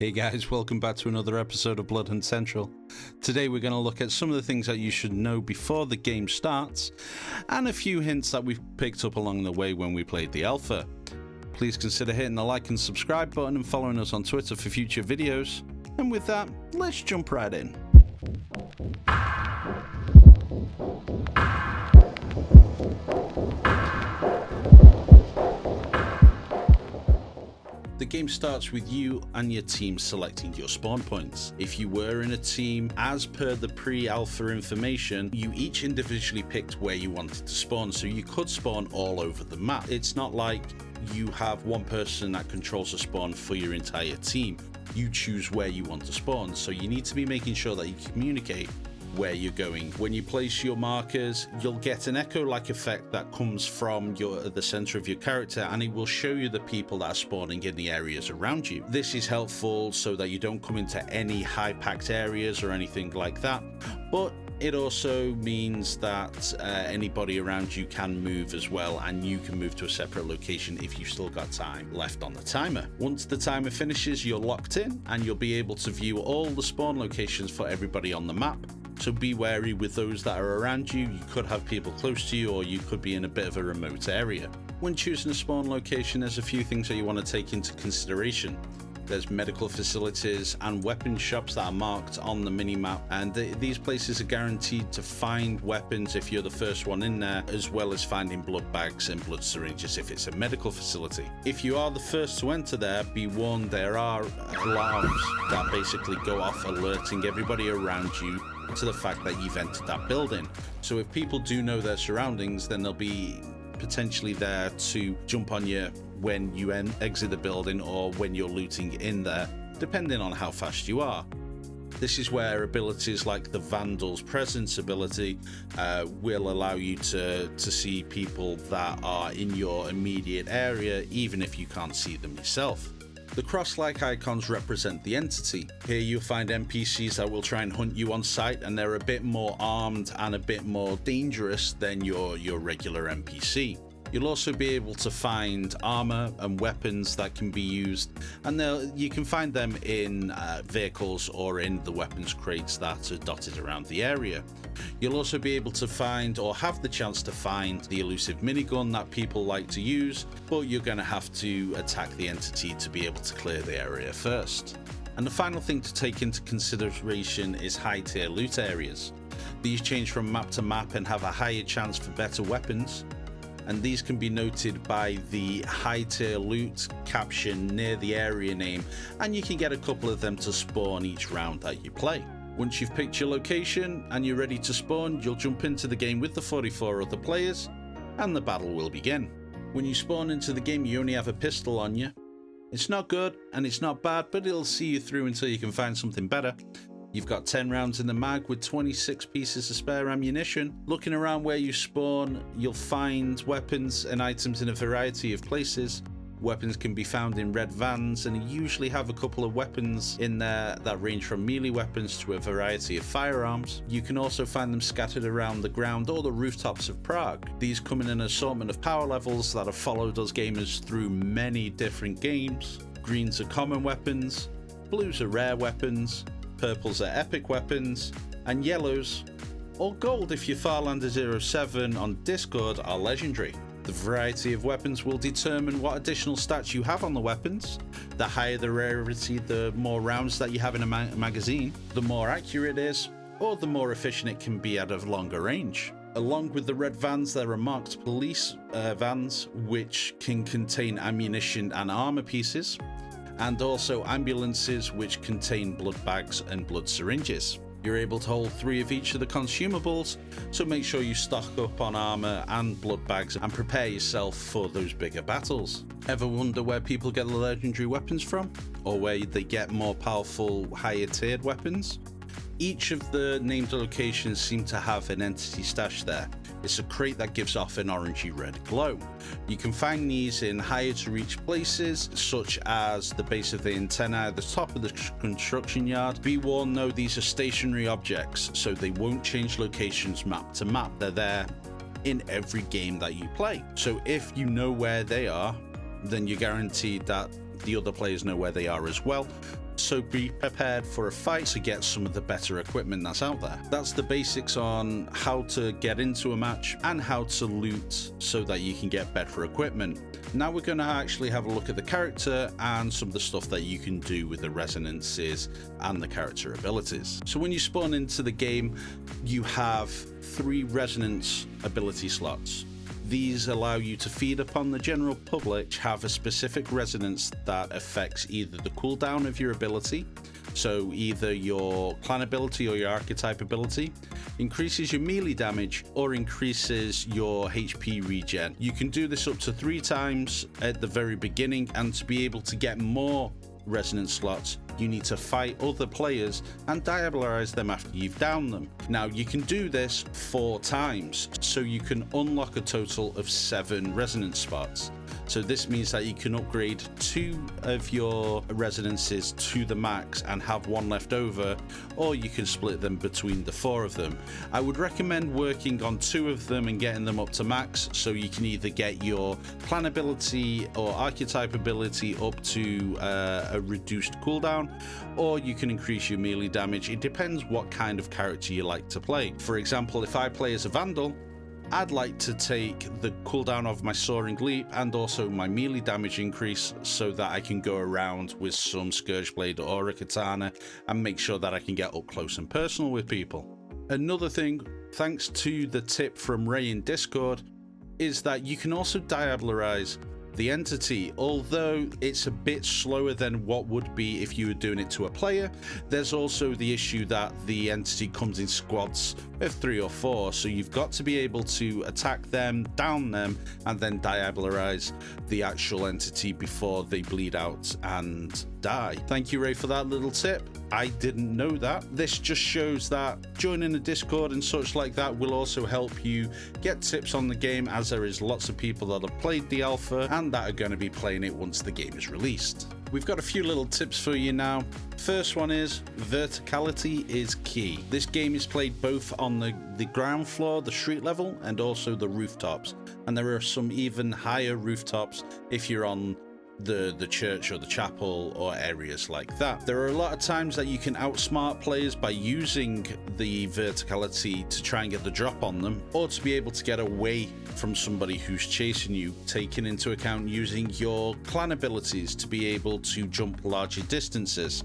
Hey guys, welcome back to another episode of Bloodhunt Central. Today we're going to look at some of the things that you should know before the game starts, and a few hints that we've picked up along the way when we played the alpha. Please consider hitting the like and subscribe button and following us on Twitter for future videos. And with that, let's jump right in. The game starts with you and your team selecting your spawn points. If you were in a team, as per the pre-alpha information, you each individually picked where you wanted to spawn, so you could spawn all over the map. It's not like you have one person that controls a spawn for your entire team. You choose where you want to spawn, so you need to be making sure that you communicate where you're going. When you place your markers, you'll get an echo-like effect that comes from the center of your character, and it will show you the people that are spawning in the areas around you. This is helpful so that you don't come into any high-packed areas or anything like that, but it also means that anybody around you can move as well, and you can move to a separate location if you've still got time left on the timer. Once the timer finishes, you're locked in and you'll be able to view all the spawn locations for everybody on the map. So be wary with those that are around you. You could have people close to you, or you could be in a bit of a remote area. When choosing a spawn location, there's a few things that you want to take into consideration. There's medical facilities and weapon shops that are marked on the minimap, and these places are guaranteed to find weapons if you're the first one in there, as well as finding blood bags and blood syringes if it's a medical facility. If you are the first to enter there, be warned there are alarms that basically go off alerting everybody around you to the fact that you've entered that building. So if people do know their surroundings, then they'll be potentially there to jump on you when you exit the building or when you're looting in there, depending on how fast you are. This is where abilities like the Vandal's Presence ability will allow you to see people that are in your immediate area, even if you can't see them yourself. The cross-like icons represent the entity. Here you'll find NPCs that will try and hunt you on sight, and they're a bit more armed and a bit more dangerous than your regular NPC. You'll also be able to find armor and weapons that can be used, and you can find them in vehicles or in the weapons crates that are dotted around the area. You'll also be able to find, or have the chance to find, the elusive minigun that people like to use, but you're going to have to attack the entity to be able to clear the area first. And the final thing to take into consideration is high tier loot areas. These change from map to map and have a higher chance for better weapons, and these can be noted by the high tier loot caption near the area name, and you can get a couple of them to spawn each round that you play. Once you've picked your location and you're ready to spawn, you'll jump into the game with the 44 other players, and the battle will begin. When you spawn into the game, you only have a pistol on you. It's not good and it's not bad, but it'll see you through until you can find something better. You've got 10 rounds in the mag with 26 pieces of spare ammunition. Looking around where you spawn, you'll find weapons and items in a variety of places. Weapons can be found in red vans, and you usually have a couple of weapons in there that range from melee weapons to a variety of firearms. You can also find them scattered around the ground or the rooftops of Prague. These come in an assortment of power levels that have followed us gamers through many different games. Greens are common weapons, blues are rare weapons, purples are epic weapons, and yellows, or gold if you're Farlander07 on Discord, are legendary. The variety of weapons will determine what additional stats you have on the weapons. The higher the rarity, the more rounds that you have in a magazine, the more accurate it is, or the more efficient it can be at a longer range. Along with the red vans, there are marked police vans, which can contain ammunition and armor pieces, and also ambulances which contain blood bags and blood syringes. You're able to hold 3 of each of the consumables, so make sure you stock up on armor and blood bags and prepare yourself for those bigger battles. Ever wonder where people get the legendary weapons from? Or where they get more powerful, higher tiered weapons? Each of the named locations seem to have an entity stash there. It's a crate that gives off an orangey red glow. You can find these in higher to reach places, such as the base of the antenna at the top of the construction yard. Be warned though, these are stationary objects, so they won't change locations map to map. They're there in every game that you play. So if you know where they are, then you're guaranteed that the other players know where they are as well. So be prepared for a fight to get some of the better equipment that's out there. That's the basics on how to get into a match and how to loot so that you can get better equipment. Now we're going to actually have a look at the character and some of the stuff that you can do with the resonances and the character abilities. So when you spawn into the game, you have 3 resonance ability slots. These allow you to feed upon the general public, have a specific resonance that affects either the cooldown of your ability, so either your clan ability or your archetype ability, increases your melee damage, or increases your HP regen. You can do this up to 3 times at the very beginning, and to be able to get more resonance slots, you need to fight other players and diabolarize them after you've downed them. Now you can do this 4 times, so you can unlock a total of 7 resonance spots. So this means that you can upgrade 2 of your resonances to the max and have 1 left over, or you can split them between the 4 of them. I would recommend working on 2 of them and getting them up to max, so you can either get your clan ability or archetype ability up to a reduced cooldown, or you can increase your melee damage. It depends what kind of character you like to play. For example, if I play as a Vandal, I'd like to take the cooldown of my Soaring Leap and also my melee damage increase, so that I can go around with some Scourge Blade or a Katana and make sure that I can get up close and personal with people. Another thing, thanks to the tip from Ray in Discord, is that you can also diabolarize the entity. Although it's a bit slower than what would be if you were doing it to a player, there's also the issue that the entity comes in squads of 3 or 4, so you've got to be able to attack them, down them, and then diabolarize the actual entity before they bleed out and die. Thank you, Ray, for that little tip. I didn't know that. This just shows that joining a Discord and such like that will also help you get tips on the game, as there is lots of people that have played the alpha and that are going to be playing it once the game is released. We've got a few little tips for you now. First one is verticality is key. This game is played both on the ground floor, the street level, and also the rooftops. And there are some even higher rooftops if you're on the church or the chapel or areas like that. There are a lot of times that you can outsmart players by using the verticality to try and get the drop on them, or to be able to get away from somebody who's chasing you, taking into account using your clan abilities to be able to jump larger distances,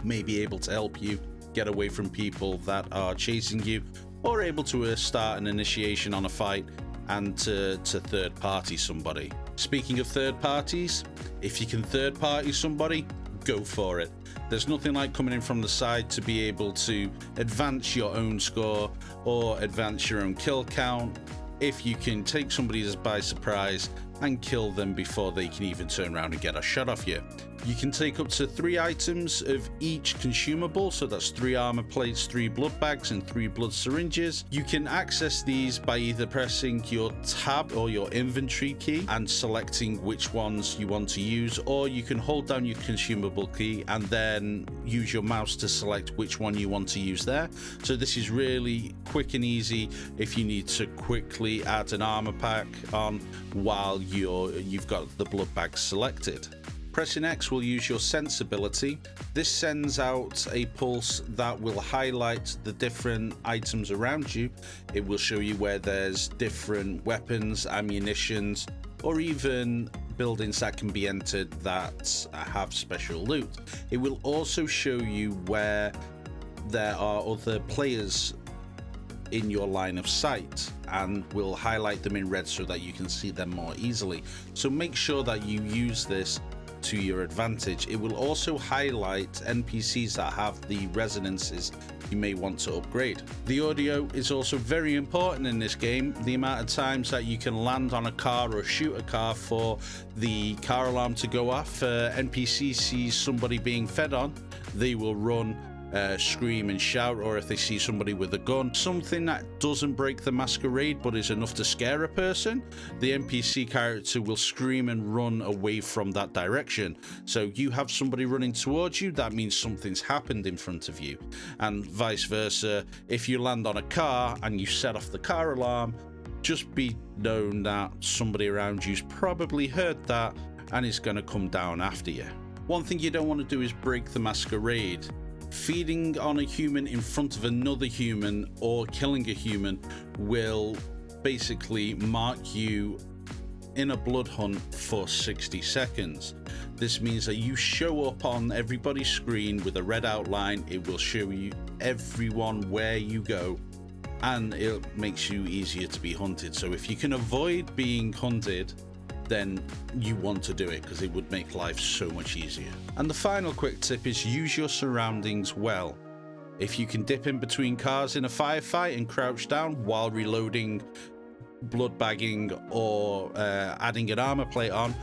may be able to help you get away from people that are chasing you, or able to start an initiation on a fight and to third party somebody. Speaking of third parties, if you can third party somebody, go for it. There's nothing like coming in from the side to be able to advance your own score or advance your own kill count. If you can take somebody by surprise and kill them before they can even turn around and get a shot off you. You can take up to 3 items of each consumable, so that's 3 armor plates, 3 blood bags, and 3 blood syringes. You can access these by either pressing your tab or your inventory key and selecting which ones you want to use, or you can hold down your consumable key and then use your mouse to select which one you want to use there. So this is really quick and easy if you need to quickly add an armor pack on while you've got the blood bag selected. Pressing X will use your sense ability. This sends out a pulse that will highlight the different items around you. It will show you where there's different weapons, ammunitions, or even buildings that can be entered that have special loot. It will also show you where there are other players in your line of sight, and will highlight them in red so that you can see them more easily. So make sure that you use this to your advantage. It will also highlight NPCs that have the resonances you may want to upgrade. The audio is also very important in this game. The amount of times that you can land on a car or shoot a car for the car alarm to go off. NPC sees somebody being fed on, they will run, scream and shout, or if they see somebody with a gun, something that doesn't break the masquerade but is enough to scare a person, the NPC character will scream and run away from that direction. So you have somebody running towards you, that means something's happened in front of you, and vice versa. If you land on a car and you set off the car alarm, just be known that somebody around you's probably heard that and is going to come down after you. One thing you don't want to do is break the masquerade. Feeding on a human in front of another human or killing a human will basically mark you in a blood hunt for 60 seconds. This means that you show up on everybody's screen with a red outline. It will show you everyone where you go, and it makes you easier to be hunted. So if you can avoid being hunted, then you want to do it, because it would make life so much easier. And the final quick tip is use your surroundings well. If you can dip in between cars in a firefight and crouch down while reloading, blood bagging, or adding an armor plate on,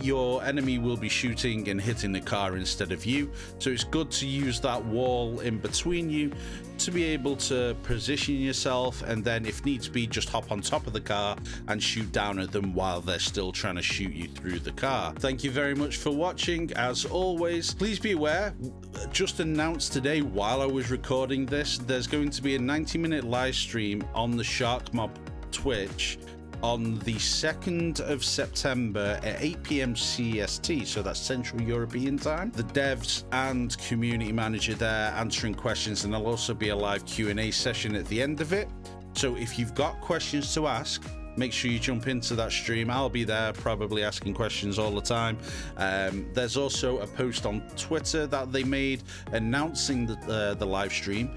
your enemy will be shooting and hitting the car instead of you. So it's good to use that wall in between you to be able to position yourself, and then if needs be, just hop on top of the car and shoot down at them while they're still trying to shoot you through the car. Thank you very much for watching. As always, please be aware, just announced today while I was recording this, there's going to be a 90-minute live stream on the Shark Mob Twitch on the 2nd of September at 8 p.m. CST, so that's Central European time. The devs and community manager there answering questions, and there'll also be a live Q&A session at the end of it. So if you've got questions to ask, make sure you jump into that stream. I'll be there probably asking questions all the time. There's also a post on Twitter that they made announcing the live stream.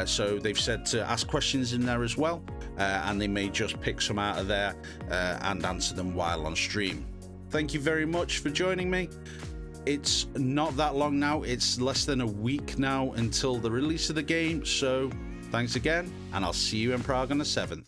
So they've said to ask questions in there as well, and they may just pick some out of there and answer them while on stream. Thank you very much for joining me. It's not that long now. It's less than a week now until the release of the game. So thanks again, and I'll see you in Prague on the 7th.